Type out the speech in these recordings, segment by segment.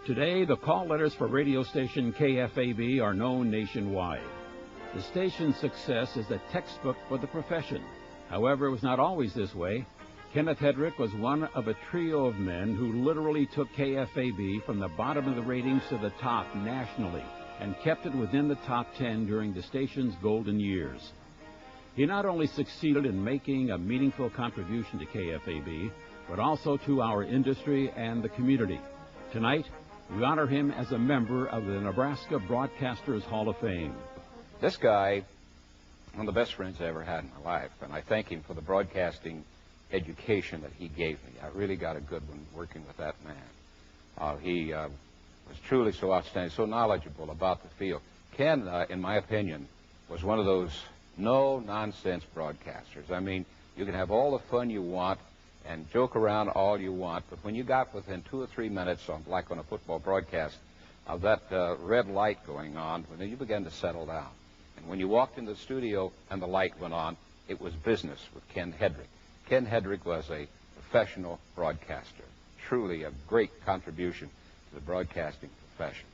Today, the call letters for radio station KFAB are known nationwide. The station's success is a textbook for the profession. However, it was not always this way. Kenneth Headrick was one of a trio of men who literally took KFAB from the bottom of the ratings to the top nationally and kept it within the top 10 during the station's golden years. He not only succeeded in making a meaningful contribution to KFAB, but also to our industry and the community. Tonight, we honor him as a member of the Nebraska Broadcasters Hall of Fame. This guy, one of the best friends I ever had in my life, and I thank him for the broadcasting education that he gave me. I really got a good one working with that man. He was truly so outstanding, so knowledgeable about the field. Ken, in my opinion, was one of those no-nonsense broadcasters. I mean, you can have all the fun you want and joke around all you want, but when you got within 2 or 3 minutes, like on a football broadcast, of that red light going on, then you began to settle down. And when you walked into the studio and the light went on, it was business with Ken Headrick. Ken Headrick was a professional broadcaster, truly a great contribution to the broadcasting profession.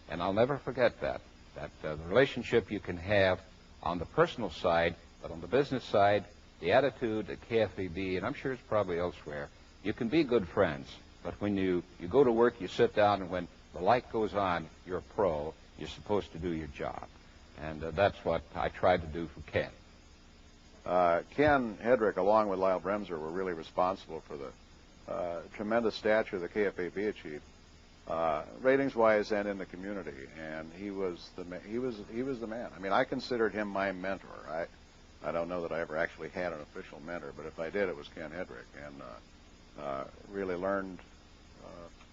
And I'll never forget that the relationship you can have on the personal side, but on the business side, the attitude at KFAB, and I'm sure it's probably elsewhere, you can be good friends, but when you go to work, you sit down, and when the light goes on, you're a pro, you're supposed to do your job. And that's what I tried to do for Ken. Ken Headrick, along with Lyle Bremser, were really responsible for the tremendous stature that KFAB achieved, ratings-wise and in the community. And he was the man. I mean, I considered him my mentor. I don't know that I ever actually had an official mentor, but if I did, it was Ken Headrick, and really learned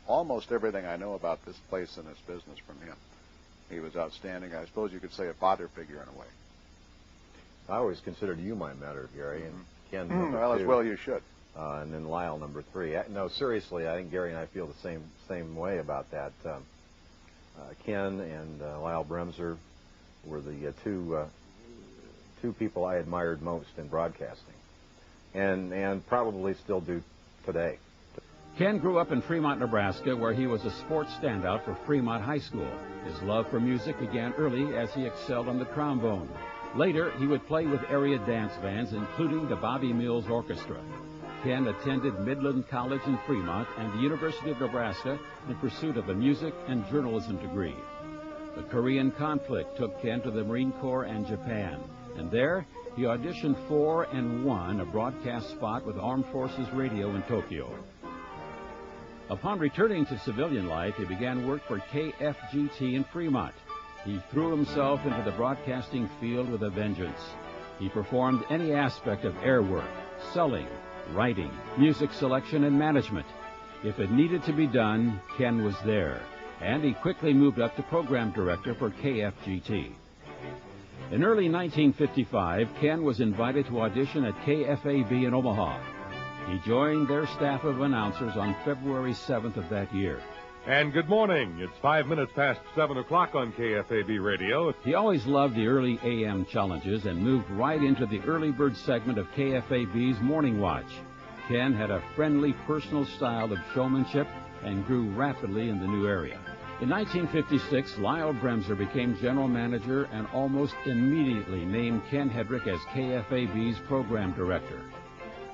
almost everything I know about this place and this business from him. He was outstanding. I suppose you could say a father figure in a way. I always considered you my mentor, Gary, and Ken well, 2, as well you should. And then Lyle number 3. No, seriously, I think Gary and I feel the same way about that. Ken and Lyle Bremser were the two people I admired most in broadcasting, and probably still do today. Ken grew up in Fremont, Nebraska, where he was a sports standout for Fremont High School. His love for music began early as he excelled on the trombone. Later, he would play with area dance bands, including the Bobby Mills Orchestra. Ken attended Midland College in Fremont and the University of Nebraska in pursuit of a music and journalism degree. The Korean conflict took Ken to the Marine Corps and Japan, and there he auditioned for and won a broadcast spot with Armed Forces Radio in Tokyo. Upon returning to civilian life, he began work for KFGT in Fremont. He threw himself into the broadcasting field with a vengeance. He performed any aspect of air work, selling, writing, music selection, and management. If it needed to be done, Ken was there, and he quickly moved up to program director for KFGT. In early 1955, Ken was invited to audition at KFAB in Omaha. He joined their staff of announcers on February 7th of that year. And good morning. It's 5 minutes past 7 o'clock on KFAB Radio. He always loved the early AM challenges and moved right into the early bird segment of KFAB's Morning Watch. Ken had a friendly, personal style of showmanship and grew rapidly in the new area. In 1956, Lyle Bremser became general manager and almost immediately named Ken Headrick as KFAB's program director.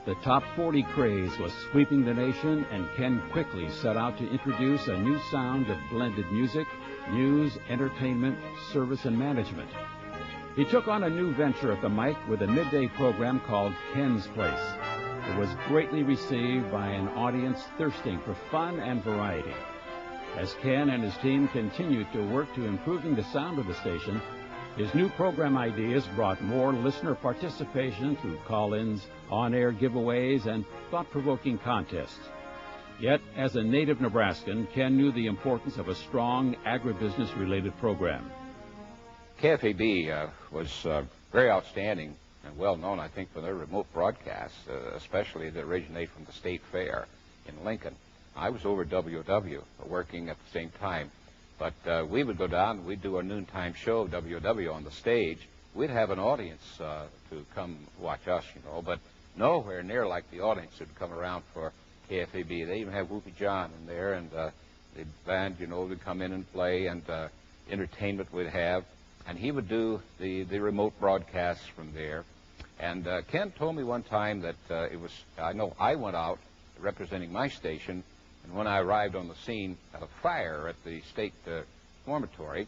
The top 40 craze was sweeping the nation, and Ken quickly set out to introduce a new sound of blended music, news, entertainment, service, and management. He took on a new venture at the mic with a midday program called Ken's Place. It was greatly received by an audience thirsting for fun and variety. As Ken and his team continued to work to improving the sound of the station, his new program ideas brought more listener participation through call-ins, on-air giveaways, and thought-provoking contests. Yet, as a native Nebraskan, Ken knew the importance of a strong agribusiness-related program. KFAB was very outstanding and well-known, I think, for their remote broadcasts, especially that originate from the State Fair in Lincoln. I was over WW, working at the same time. But we would go down, we'd do a noontime show of WW on the stage. We'd have an audience to come watch us, but nowhere near like the audience who'd come around for KFAB. They even had Whoopi John in there, and The band, would come in and play, and entertainment we'd have. And he would do the remote broadcasts from there. And Ken told me one time that I know I went out representing my station, and when I arrived on the scene at a fire at the state dormitory,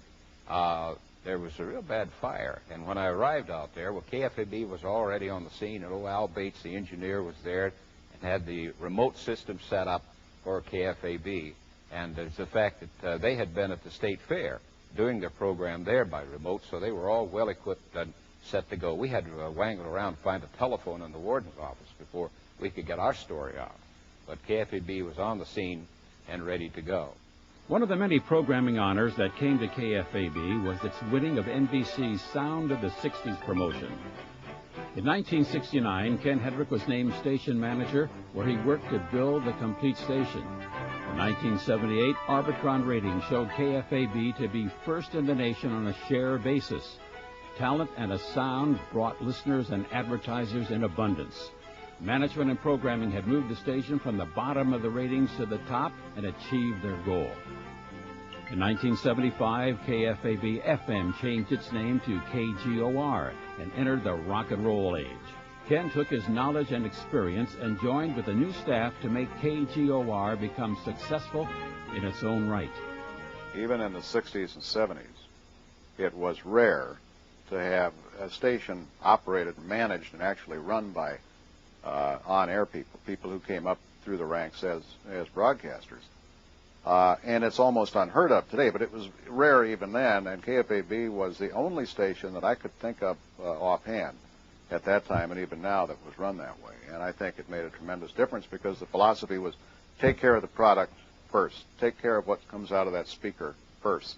there was a real bad fire. And when I arrived out there, KFAB was already on the scene, and Al Bates, the engineer, was there and had the remote system set up for KFAB. And it's the fact that they had been at the state fair doing their program there by remote, so they were all well equipped and set to go. We had to wangle around to find a telephone in the warden's office before we could get our story out. But KFAB was on the scene and ready to go. One of the many programming honors that came to KFAB was its winning of NBC's Sound of the 60s promotion. In 1969, Ken Headrick was named station manager, where he worked to build the complete station. In 1978, Arbitron ratings showed KFAB to be first in the nation on a share basis. Talent and a sound brought listeners and advertisers in abundance. Management and programming had moved the station from the bottom of the ratings to the top and achieved their goal. In 1975, KFAB-FM changed its name to KGOR and entered the rock and roll age. Ken took his knowledge and experience and joined with a new staff to make KGOR become successful in its own right. Even in the 60s and 70s, it was rare to have a station operated, managed, and actually run by on-air people who came up through the ranks as broadcasters. And it's almost unheard of today, but it was rare even then, and KFAB was the only station that I could think of offhand at that time and even now that was run that way. And I think it made a tremendous difference because the philosophy was take care of the product first. Take care of what comes out of that speaker first.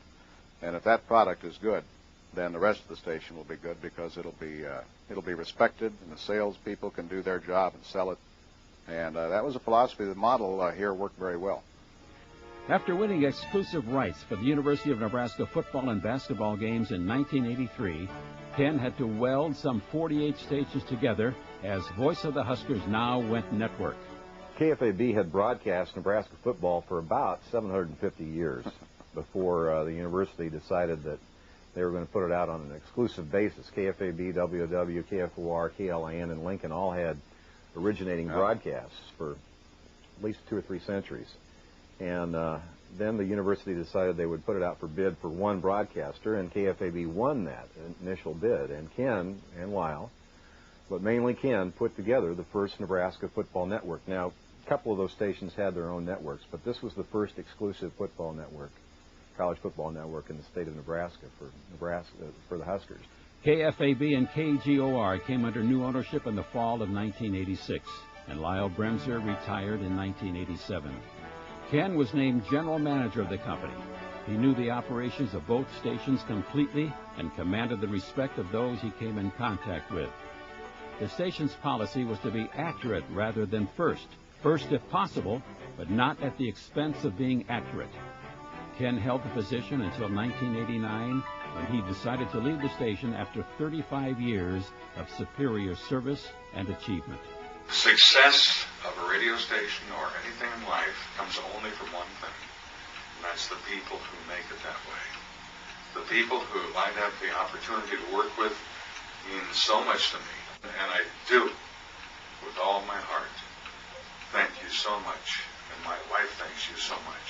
And if that product is good, then the rest of the station will be good because it'll be respected, and the salespeople can do their job and sell it. And that was a philosophy. The model here worked very well. After winning exclusive rights for the University of Nebraska football and basketball games in 1983, Ken had to weld some 48 stations together as Voice of the Huskers now went network. KFAB had broadcast Nebraska football for about 750 years before the university decided that they were going to put it out on an exclusive basis. KFAB, WW, KFOR, KLAN, and Lincoln all had originating broadcasts for at least 2 or 3 centuries. And then the university decided they would put it out for bid for one broadcaster, and KFAB won that initial bid. And Ken and Lyle, but mainly Ken, put together the first Nebraska football network. Now, a couple of those stations had their own networks, but this was the first exclusive football network, college football network in the state of Nebraska for the Huskers. KFAB and KGOR came under new ownership in the fall of 1986, and Lyle Bremser retired in 1987. Ken was named general manager of the company. He knew the operations of both stations completely and commanded the respect of those he came in contact with. The station's policy was to be accurate rather than first if possible, but not at the expense of being accurate. Ken held the position until 1989, when he decided to leave the station after 35 years of superior service and achievement. Success of a radio station or anything in life comes only from one thing, and that's the people who make it that way. The people who I'd have the opportunity to work with mean so much to me, and I do with all my heart. Thank you so much, and my wife thanks you so much.